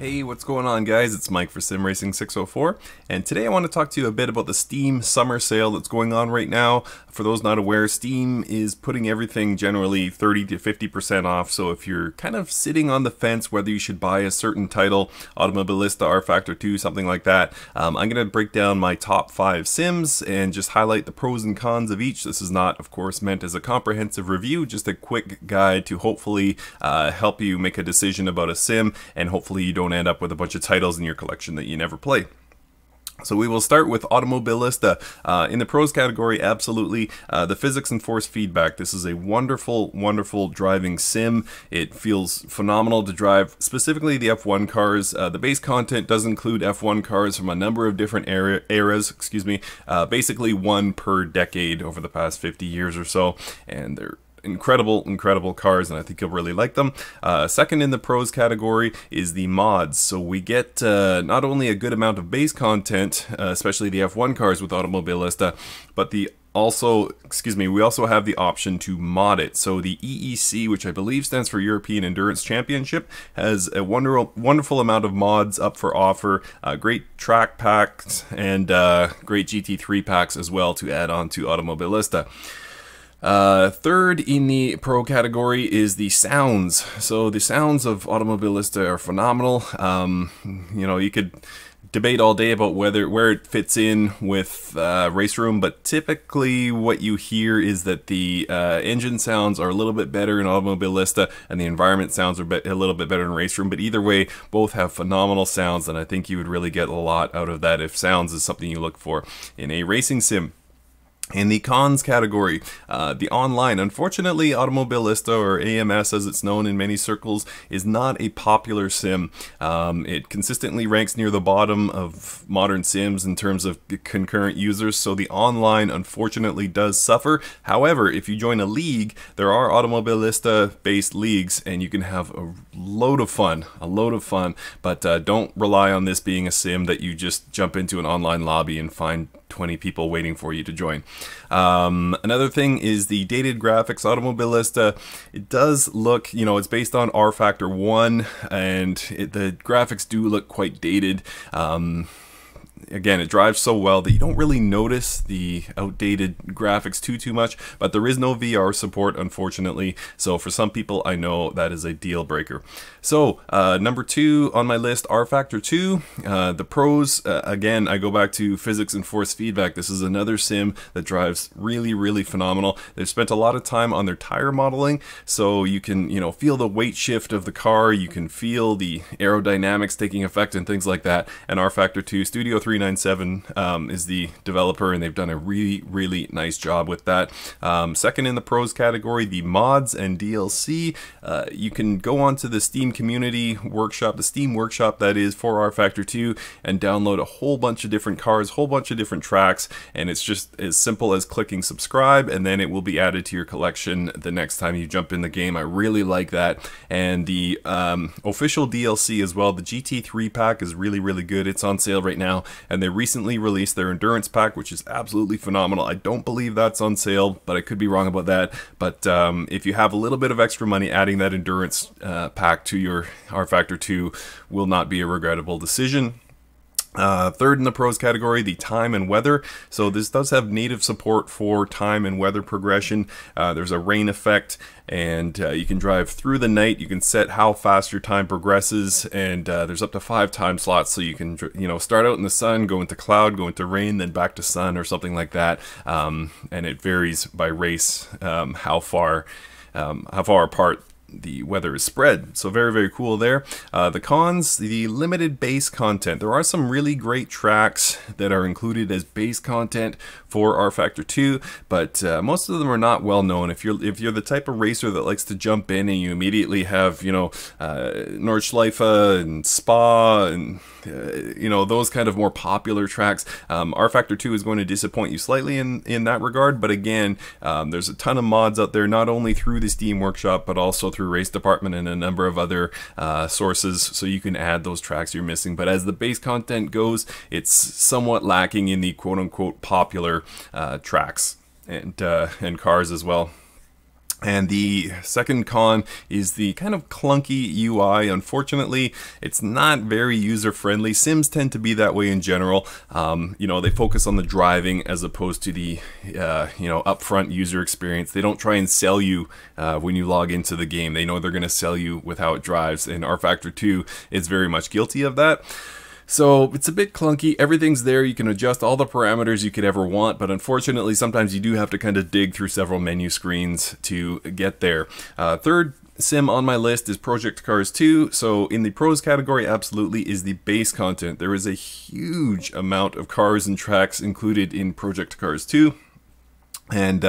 Hey, what's going on guys? It's Mike for Sim Racing 604, and today I want to talk to you a bit about the Steam summer sale that's going on right now. For those not aware, Steam is putting everything generally 30 to 50% off, so if you're kind of sitting on the fence whether you should buy a certain title, Automobilista, rFactor 2, something like that, I'm going to break down my top 5 Sims and just highlight the pros and cons of each. This is not, of course, meant as a comprehensive review, just a quick guide to hopefully help you make a decision about a Sim, and hopefully you don't end up with a bunch of titles in your collection that you never play. So we will start with Automobilista. In the pros category, absolutely, the physics and force feedback. This is a wonderful, wonderful driving sim. It feels phenomenal to drive, specifically the F1 cars. The base content does include F1 cars from a number of different eras, basically one per decade over the past 50 years or so, and they're incredible cars, and I think you'll really like them. Second in the pros category is the mods. So we get not only a good amount of base content, especially the F1 cars with Automobilista, but we also have the option to mod it. So the EEC, which I believe stands for European Endurance Championship, has a wonderful amount of mods up for offer. Great track packs and great GT3 packs as well to add on to Automobilista. Third in the pro category is the sounds. So the sounds of Automobilista are phenomenal. You know, you could debate all day about where it fits in with RaceRoom, but typically what you hear is that the engine sounds are a little bit better in Automobilista and the environment sounds are a little bit better in RaceRoom, but either way, both have phenomenal sounds, and I think you would really get a lot out of that if sounds is something you look for in a racing sim. In the cons category, the online, unfortunately, Automobilista, or AMS as it's known in many circles, is not a popular sim. It consistently ranks near the bottom of modern sims in terms of concurrent users, so the online unfortunately does suffer. However, if you join a league, there are Automobilista-based leagues, and you can have a load of fun, but don't rely on this being a sim that you just jump into an online lobby and find 20 people waiting for you to join. Another thing is the dated graphics. Automobilista, it does look, you know, it's based on rFactor 1, and the graphics do look quite dated. Again, it drives so well that you don't really notice the outdated graphics too much, but there is no VR support, unfortunately, so for some people I know that is a deal breaker. So number 2 on my list, rFactor 2. The pros, again, I go back to physics and force feedback. This is another sim that drives really phenomenal. They've spent a lot of time on their tire modeling, so you can, you know, feel the weight shift of the car, you can feel the aerodynamics taking effect and things like that, and rFactor 2 Studio 397 is the developer, and they've done a really nice job with that. Second in the pros category, the mods and DLC. You can go onto the Steam community workshop, the Steam workshop that is for rFactor 2, and download a whole bunch of different cars, whole bunch of different tracks, and it's just as simple as clicking subscribe, and then it will be added to your collection the next time you jump in the game. I really like that. And the official DLC as well, the GT3 pack, is really good. It's on sale right now, and they recently released their endurance pack, which is absolutely phenomenal. I don't believe that's on sale, but I could be wrong about that. But if you have a little bit of extra money, adding that endurance pack to your rFactor 2 will not be a regrettable decision. Third in the pros category, the time and weather. So this does have native support for time and weather progression. There's a rain effect, and you can drive through the night. You can set how fast your time progresses, and there's up to 5 time slots, so you can, you know, start out in the sun, go into cloud, go into rain, then back to sun or something like that. And it varies by race how far apart the weather is spread. So very cool there. The cons, the limited base content. There are some really great tracks that are included as base content for rFactor 2, but most of them are not well known. If you're the type of racer that likes to jump in and you immediately have, you know, Nordschleife and Spa and you know, those kind of more popular tracks, rFactor 2 is going to disappoint you slightly in that regard. But again, there's a ton of mods out there, not only through the Steam Workshop, but also through Race Department and a number of other sources, so you can add those tracks you're missing. But as the base content goes, it's somewhat lacking in the quote-unquote popular tracks and cars as well. And the second con is the kind of clunky UI. Unfortunately, it's not very user-friendly. Sims tend to be that way in general. You know, they focus on the driving as opposed to the, you know, upfront user experience. They don't try and sell you when you log into the game. They know they're going to sell you with how it drives, and rFactor 2 is very much guilty of that. So it's a bit clunky. Everything's there. You can adjust all the parameters you could ever want, but unfortunately sometimes you do have to kind of dig through several menu screens to get there. Third sim on my list is Project Cars 2. So in the pros category, absolutely, is the base content. There is a huge amount of cars and tracks included in Project Cars 2. And,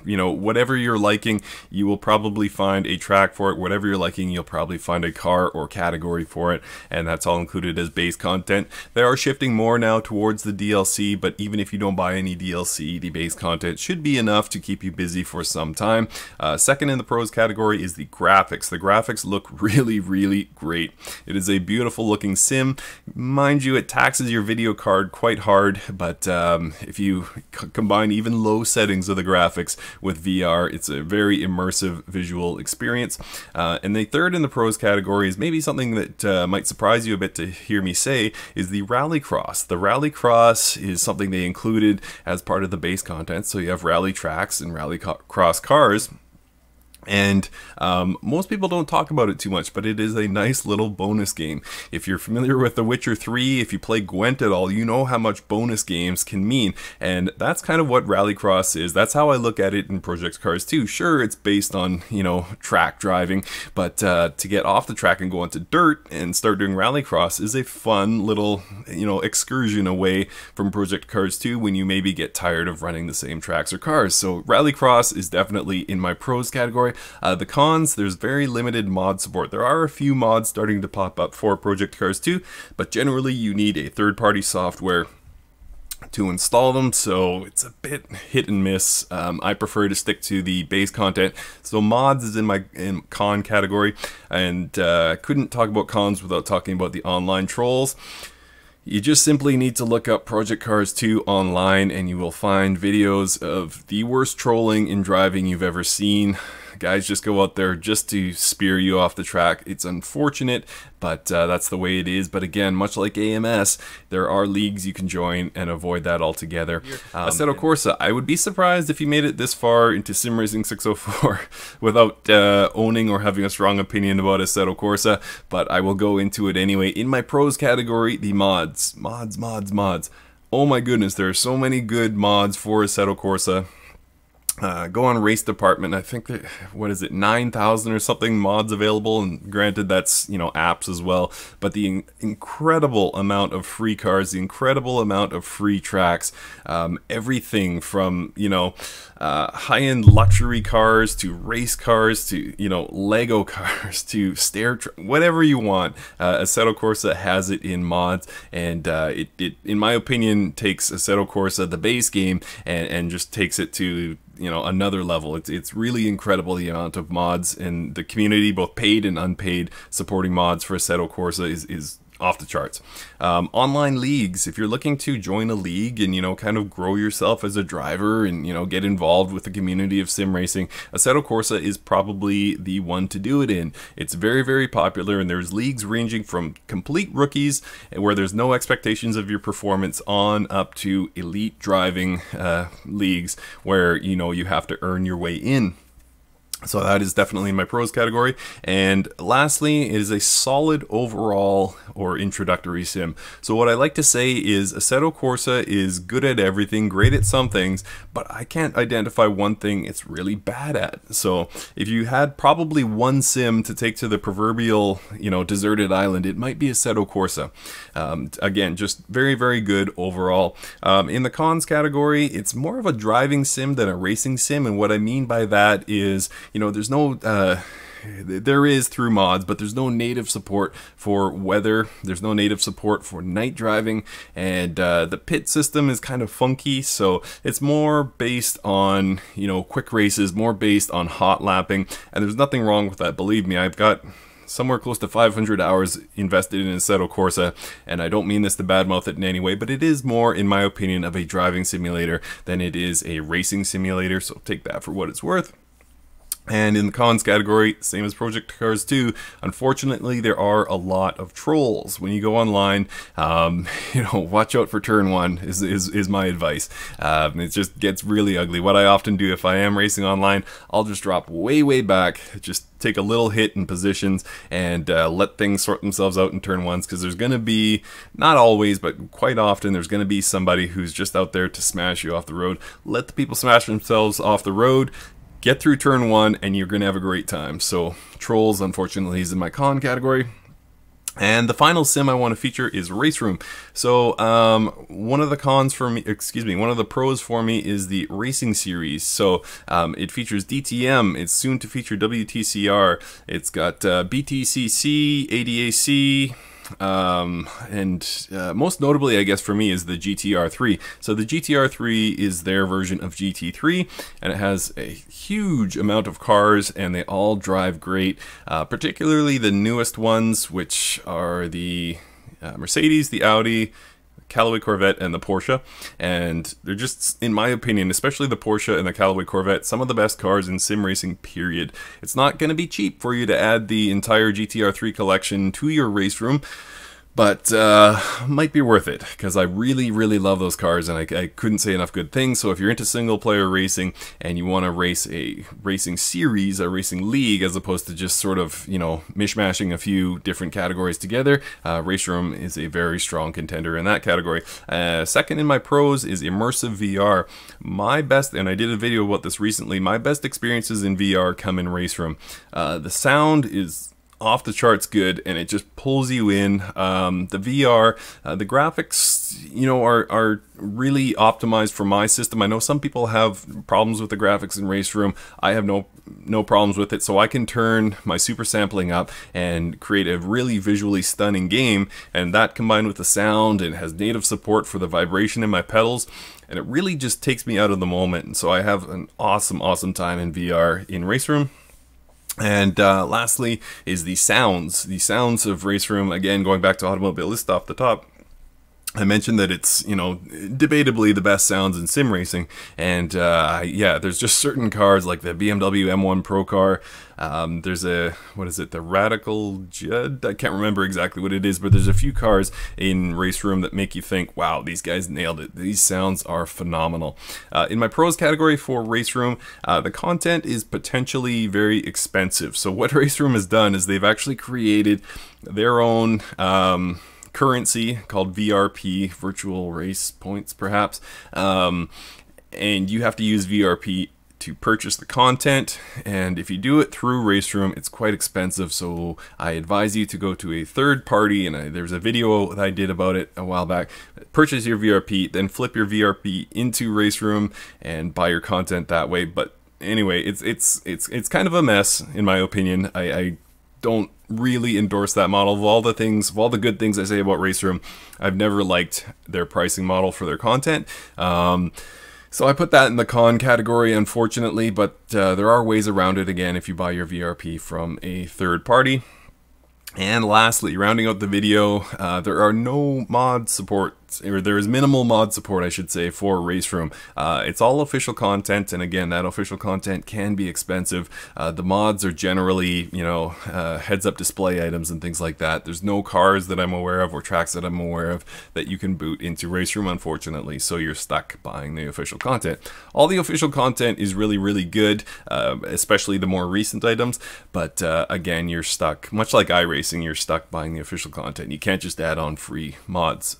you know, whatever you're liking, you will probably find a track for it. Whatever you're liking, you'll probably find a car or category for it. And that's all included as base content. They are shifting more now towards the DLC, but even if you don't buy any DLC, the base content should be enough to keep you busy for some time. Second in the pros category is the graphics. The graphics look really, really great. It is a beautiful looking sim. Mind you, it taxes your video card quite hard, but if you combine even low settings of the graphics with VR, it's a very immersive visual experience. And the third in the pros category is maybe something that might surprise you a bit to hear me say, is the Rallycross. The Rallycross is something they included as part of the base content, so you have rally tracks and Rallycross cars. And most people don't talk about it too much, but it is a nice little bonus game. If you're familiar with The Witcher 3, if you play Gwent at all, you know how much bonus games can mean. And that's kind of what Rallycross is. That's how I look at it in Project Cars 2. Sure, it's based on, you know, track driving, but to get off the track and go into dirt and start doing Rallycross is a fun little, you know, excursion away from Project Cars 2 when you maybe get tired of running the same tracks or cars. So Rallycross is definitely in my pros category. The cons, there's very limited mod support. There are a few mods starting to pop up for Project Cars 2, but generally you need a third-party software to install them, so it's a bit hit and miss. I prefer to stick to the base content. So mods is in my con category, and couldn't talk about cons without talking about the online trolls. You just simply need to look up Project Cars 2 online and you will find videos of the worst trolling in driving you've ever seen. Guys just go out there just to spear you off the track. It's unfortunate, but that's the way it is. But again, much like AMS, there are leagues you can join and avoid that altogether. Assetto Corsa, I would be surprised if you made it this far into Sim Racing 604 without owning or having a strong opinion about Assetto Corsa, but I will go into it anyway. In my pros category, the mods. Mods. Oh my goodness, there are so many good mods for Assetto Corsa. Go on Race Department. I think that, what is it, 9,000 or something mods available, and granted that's, you know, apps as well, but the incredible amount of free cars, the incredible amount of free tracks, everything from, you know, high-end luxury cars to race cars to, you know, Lego cars to whatever you want. Assetto Corsa has it in mods, and it in my opinion takes Assetto Corsa, the base game, and just takes it to, you know, another level. It's really incredible the amount of mods, and the community, both paid and unpaid, supporting mods for Assetto Corsa is off the charts. Online leagues, if you're looking to join a league and, you know, kind of grow yourself as a driver and, you know, get involved with the community of sim racing, Assetto Corsa is probably the one to do it in. It's very, very popular, and there's leagues ranging from complete rookies where there's no expectations of your performance on up to elite driving leagues where, you know, you have to earn your way in. So that is definitely in my pros category. And lastly, it is a solid overall or introductory sim. So what I like to say is Assetto Corsa is good at everything, great at some things, but I can't identify one thing it's really bad at. So if you had probably one sim to take to the proverbial, you know, deserted island, it might be Assetto Corsa. Again, just very, very good overall. In the cons category, it's more of a driving sim than a racing sim. And what I mean by that is, you know, there's no, there is through mods, but there's no native support for weather. There's no native support for night driving, and the pit system is kind of funky. So it's more based on, you know, quick races, more based on hot lapping, and there's nothing wrong with that. Believe me, I've got somewhere close to 500 hours invested in Assetto Corsa, and I don't mean this to badmouth it in any way, but it is more, in my opinion, of a driving simulator than it is a racing simulator, so take that for what it's worth. And in the cons category, same as Project Cars 2, unfortunately there are a lot of trolls. When you go online, watch out for turn 1 is my advice. It just gets really ugly. What I often do if I am racing online, I'll just drop way back, just take a little hit in positions and let things sort themselves out in turn 1s, because there's going to be, not always, but quite often, there's going to be somebody who's just out there to smash you off the road. Let the people smash themselves off the road. Get through turn 1 and you're going to have a great time. So trolls, unfortunately, is in my con category. And the final sim I want to feature is RaceRoom. So one of the cons for me, one of the pros for me is the racing series. So it features DTM, it's soon to feature WTCR, it's got BTCC, ADAC, and most notably, I guess, for me is the GTR3. So the GTR3 is their version of GT3, and it has a huge amount of cars, and they all drive great, particularly the newest ones, which are the Mercedes, the Audi, Callaway Corvette, and the Porsche. And they're just, in my opinion, especially the Porsche and the Callaway Corvette, some of the best cars in sim racing, period. It's not going to be cheap for you to add the entire GTR3 collection to your race room, but might be worth it, because I really love those cars, and I couldn't say enough good things. So if you're into single player racing and you want to race a racing series, a racing league, as opposed to just sort of, mishmashing a few different categories together, RaceRoom is a very strong contender in that category. Second in my pros is immersive VR. My best, and I did a video about this recently, my best experiences in VR come in RaceRoom. The sound is off the charts good, and it just pulls you in. The VR, the graphics, are really optimized for my system. I know some people have problems with the graphics in RaceRoom. I have no problems with it, so I can turn my super sampling up and create a really visually stunning game, and that combined with the sound, and has native support for the vibration in my pedals, and it really just takes me out of the moment. And so I have an awesome time in VR in RaceRoom. And lastly is the sounds. The sounds of RaceRoom, again, going back to Automobilista off the top, I mentioned that it's, debatably the best sounds in sim racing, and yeah, there's just certain cars like the BMW M1 Pro car. There's the Radical Judd? I can't remember exactly what it is, but there's a few cars in RaceRoom that make you think, wow, these guys nailed it. These sounds are phenomenal. In my pros category for RaceRoom, the content is potentially very expensive. So what RaceRoom has done is they've actually created their own currency called VRP, virtual race points perhaps, and you have to use VRP to purchase the content, and if you do it through RaceRoom, it's quite expensive. So I advise you to go to a third party, and there's a video that I did about it a while back. Purchase your VRP, then flip your VRP into RaceRoom and buy your content that way. But anyway, it's kind of a mess in my opinion. I don't really endorse that model. Of all the good things I say about RaceRoom, I've never liked their pricing model for their content. So I put that in the con category, unfortunately, but there are ways around it, again, if you buy your VRP from a third party. And lastly, rounding out the video, there are no mod support, or there is minimal mod support, I should say, for RaceRoom. It's all official content, and again, that official content can be expensive. The mods are generally, heads-up display items and things like that. There's no cars that I'm aware of, or tracks that I'm aware of, that you can boot into RaceRoom, unfortunately, so you're stuck buying the official content. All the official content is really good, especially the more recent items, but again, you're stuck, much like iRacing, you're stuck buying the official content. You can't just add on free mods.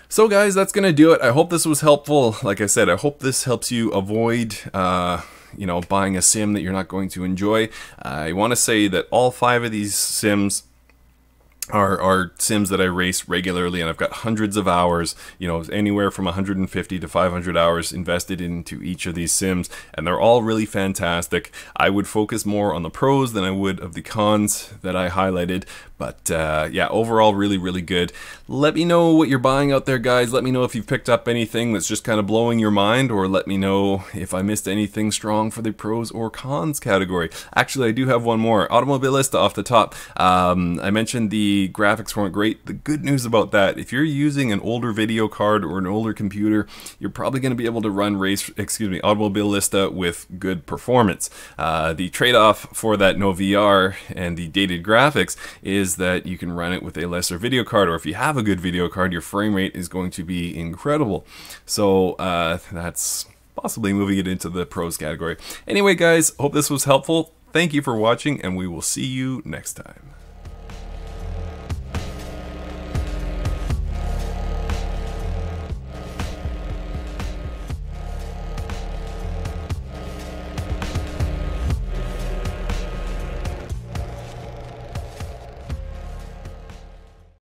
So guys, that's gonna do it. I hope this was helpful. Like I said, I hope this helps you avoid buying a sim that you're not going to enjoy. I want to say that all 5 of these sims are sims that I race regularly, and I've got hundreds of hours, anywhere from 150 to 500 hours invested into each of these sims, and they're all really fantastic. I would focus more on the pros than I would of the cons that I highlighted, but yeah, overall really good. Let me know what you're buying out there, guys. Let me know if you've picked up anything that's just kind of blowing your mind, or let me know if I missed anything strong for the pros or cons category. Actually, I do have one more. Automobilista off the top. I mentioned the the graphics weren't great. The good news about that, if you're using an older video card or an older computer, you're probably going to be able to run Automobilista with good performance. The trade-off for that no VR and the dated graphics is that you can run it with a lesser video card, or if you have a good video card, your frame rate is going to be incredible. So that's possibly moving it into the pros category. Anyway guys, hope this was helpful. Thank you for watching, and we will see you next time.